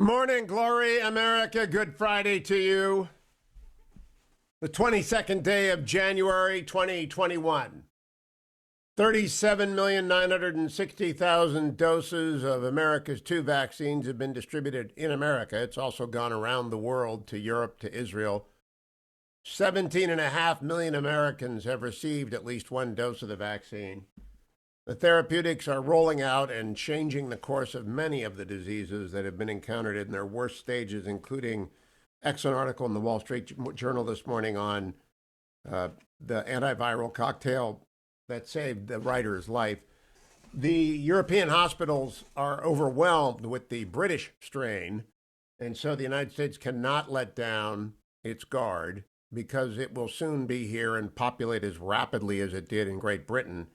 Morning, glory, America. Good Friday to you. The 22nd day of January 2021. 37,960,000 doses of America's two vaccines have been distributed in America. It's also gone around the world to Europe, to Israel. 17.5 million Americans have received at least one dose of the vaccine. The therapeutics are rolling out and changing the course of many of the diseases that have been encountered in their worst stages, including excellent article in the Wall Street Journal this morning on the antiviral cocktail that saved the writer's life. The European hospitals are overwhelmed with the British strain, and so the United States cannot let down its guard because it will soon be here and populate as rapidly as it did in Great Britain.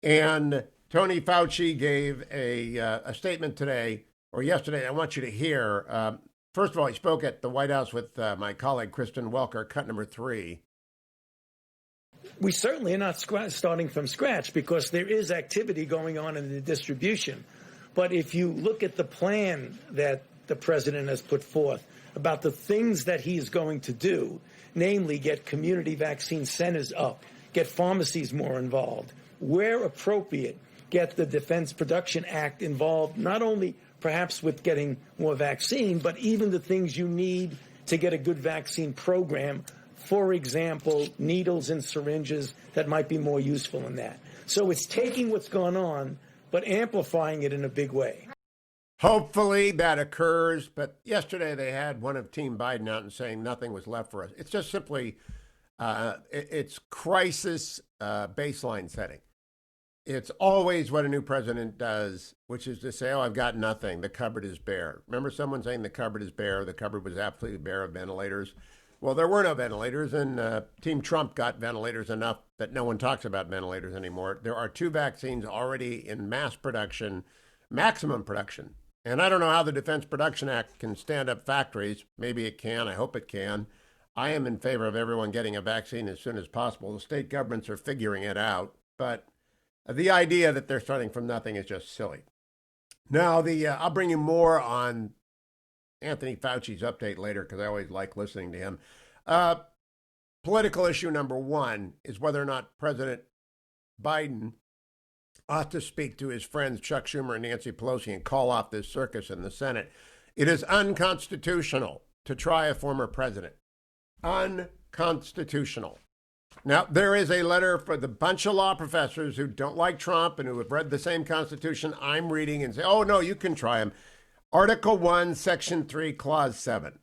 And Tony Fauci gave a statement today, or yesterday, I want you to hear. First of all, he spoke at the White House with my colleague, Kristen Welker, cut number 3. We certainly are not starting from scratch because there is activity going on in the distribution. But if you look at the plan that the president has put forth about the things that he's going to do, namely get community vaccine centers up, get pharmacies more involved, where appropriate, get the Defense Production Act involved, not only perhaps with getting more vaccine, but even the things you need to get a good vaccine program. For example, needles and syringes that might be more useful in that. So it's taking what's gone on, but amplifying it in a big way. Hopefully that occurs. But yesterday they had one of Team Biden out and saying nothing was left for us. It's just simply, it's crisis baseline setting. It's always what a new president does, which is to say, oh, I've got nothing. The cupboard is bare. Remember someone saying the cupboard is bare? The cupboard was absolutely bare of ventilators. Well, there were no ventilators, and Team Trump got ventilators enough that no one talks about ventilators anymore. There are 2 vaccines already in mass production, maximum production. And I don't know how the Defense Production Act can stand up factories. Maybe it can. I hope it can. I am in favor of everyone getting a vaccine as soon as possible. The state governments are figuring it out. But the idea that they're starting from nothing is just silly. Now, I'll bring you more on Anthony Fauci's update later because I always like listening to him. Political issue number 1 is whether or not President Biden ought to speak to his friends Chuck Schumer and Nancy Pelosi and call off this circus in the Senate. It is unconstitutional to try a former president. Unconstitutional. Now, there is a letter for the bunch of law professors who don't like Trump and who have read the same Constitution I'm reading and say, oh, no, you can try him. Article 1, Section 3, Clause 7.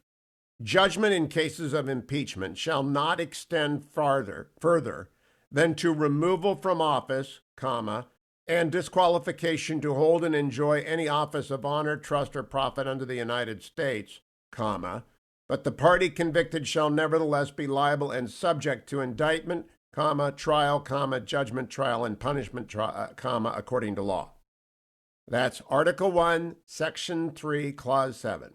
Judgment in cases of impeachment shall not extend further than to removal from office, comma, and disqualification to hold and enjoy any office of honor, trust, or profit under the United States, comma, but the party convicted shall nevertheless be liable and subject to indictment, comma, trial, comma, judgment, trial, and punishment, comma, according to law. That's Article 1, Section 3, Clause 7.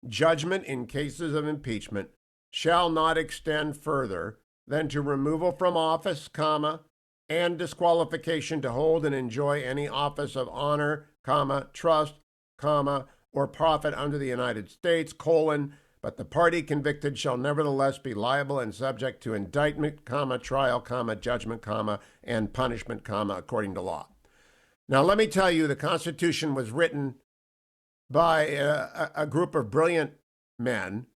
Judgment in cases of impeachment shall not extend further than to removal from office, comma, and disqualification to hold and enjoy any office of honor, comma, trust, comma, or profit under the United States, colon, but the party convicted shall nevertheless be liable and subject to indictment, comma, trial, comma, judgment, comma, and punishment, comma, according to law. Now, let me tell you, the Constitution was written by a group of brilliant men,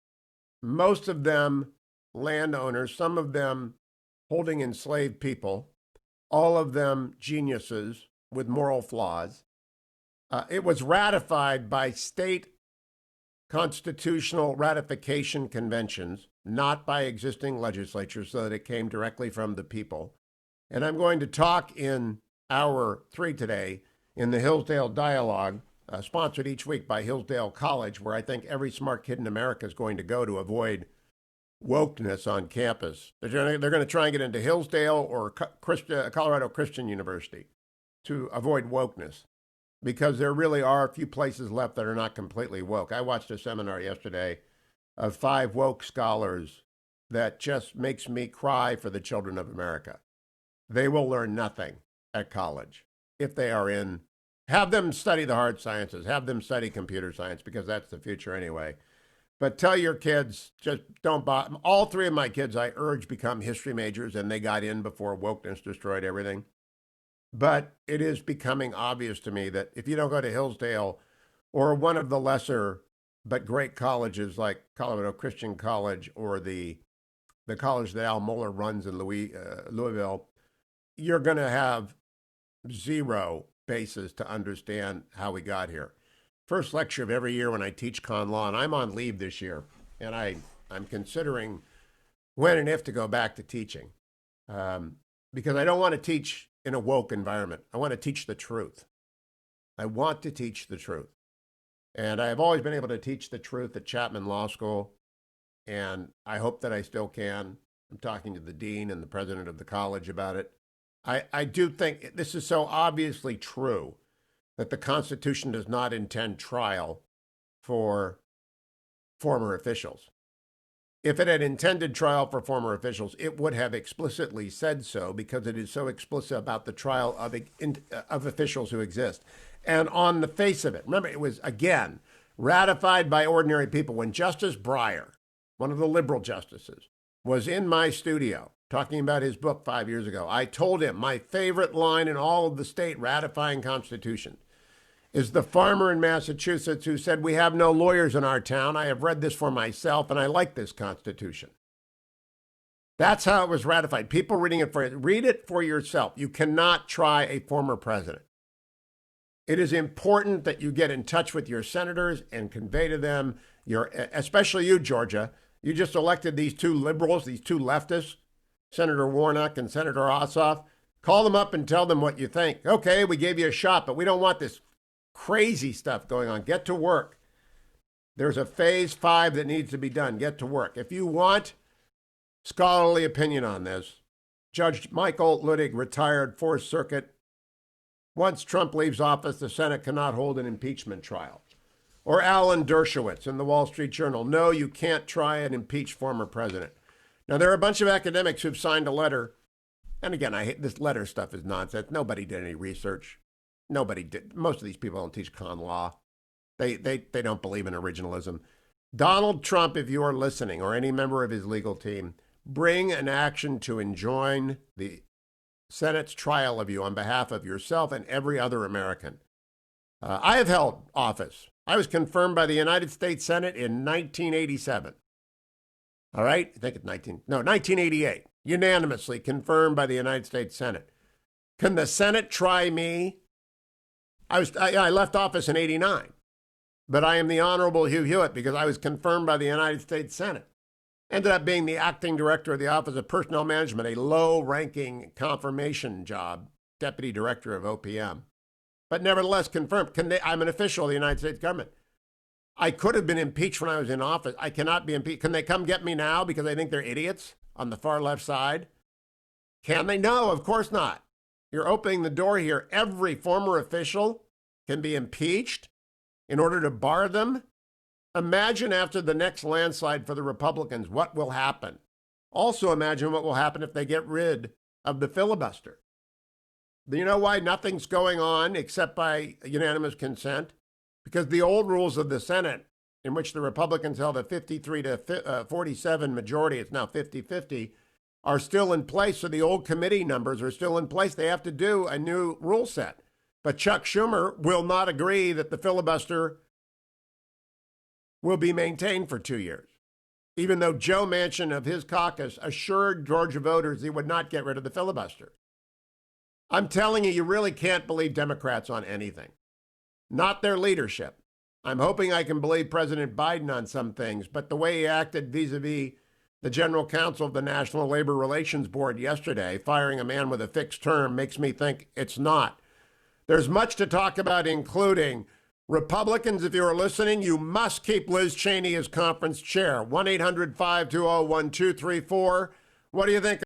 most of them landowners, some of them holding enslaved people, all of them geniuses with moral flaws. It was ratified by state constitutional ratification conventions, not by existing legislatures, so that it came directly from the people. And I'm going to talk in Hour 3 today in the Hillsdale Dialogue, sponsored each week by Hillsdale College, where I think every smart kid in America is going to go to avoid wokeness on campus. They're going to try and get into Hillsdale or Colorado Christian University to avoid wokeness, because there really are a few places left that are not completely woke. I watched a seminar yesterday of 5 woke scholars that just makes me cry for the children of America. They will learn nothing at college if they are in Have them study the hard sciences. Have them study computer science because that's the future anyway. But tell your kids, just don't bother. All three of my kids, I urge, become history majors, and they got in before wokeness destroyed everything. But it is becoming obvious to me that if you don't go to Hillsdale or one of the lesser but great colleges like Colorado Christian College or the college that Al Mohler runs in Louisville, you're going to have zero basis to understand how we got here. First lecture of every year when I teach con law, and I'm on leave this year, and I'm considering when and if to go back to teaching because I don't want to teach in a woke environment. I want to teach the truth. I want to teach the truth. And I have always been able to teach the truth at Chapman Law School, and I hope that I still can. I'm talking to the dean and the president of the college about it. I do think this is so obviously true that the Constitution does not intend trial for former officials. If it had intended trial for former officials, it would have explicitly said so because it is so explicit about the trial of officials who exist. And on the face of it, remember, it was, again, ratified by ordinary people. When Justice Breyer, one of the liberal justices, was in my studio talking about his book 5 years ago, I told him my favorite line in all of the state ratifying Constitution is the farmer in Massachusetts who said, "We have no lawyers in our town. I have read this for myself, and I like this Constitution." That's how it was ratified. People reading it read it for yourself. You cannot try a former president. It is important that you get in touch with your senators and convey to them, especially you, Georgia. You just elected these two liberals, these two leftists, Senator Warnock and Senator Ossoff. Call them up and tell them what you think. Okay, we gave you a shot, but we don't want this crazy stuff going on. Get to work. There's a phase 5 that needs to be done. Get to work. If you want scholarly opinion on this, Judge Michael Luttig, retired Fourth Circuit. Once Trump leaves office, the Senate cannot hold an impeachment trial. Or Alan Dershowitz in the Wall Street Journal. No, you can't try and impeach former president. Now, there are a bunch of academics who've signed a letter. And again, I hate this letter stuff is nonsense. Nobody did any research. Nobody did. Most of these people don't teach con law. They don't believe in originalism. Donald Trump, if you are listening, or any member of his legal team, bring an action to enjoin the Senate's trial of you on behalf of yourself and every other American. I have held office. I was confirmed by the United States Senate in 1987. All right? I think it's 1988. Unanimously confirmed by the United States Senate. Can the Senate try me? I left office in 89, but I am the Honorable Hugh Hewitt because I was confirmed by the United States Senate. Ended up being the acting director of the Office of Personnel Management, a low-ranking confirmation job, deputy director of OPM, but nevertheless confirmed. I'm an official of the United States government. I could have been impeached when I was in office. I cannot be impeached. Can they come get me now because they think they're idiots on the far left side? Can they? No, of course not. You're opening the door here. Every former official can be impeached in order to bar them. Imagine after the next landslide for the Republicans, what will happen? Also imagine what will happen if they get rid of the filibuster. You know why nothing's going on except by unanimous consent? Because the old rules of the Senate, in which the Republicans held a 53 to 47 majority, it's now 50-50, are still in place. So the old committee numbers are still in place. They have to do a new rule set. But Chuck Schumer will not agree that the filibuster will be maintained for 2 years, even though Joe Manchin of his caucus assured Georgia voters he would not get rid of the filibuster. I'm telling you, you really can't believe Democrats on anything, not their leadership. I'm hoping I can believe President Biden on some things, but the way he acted vis-a-vis the general counsel of the National Labor Relations Board yesterday, firing a man with a fixed term, makes me think it's not. There's much to talk about, including Republicans, if you're listening, you must keep Liz Cheney as conference chair. 1-800-520-1234. What do you think?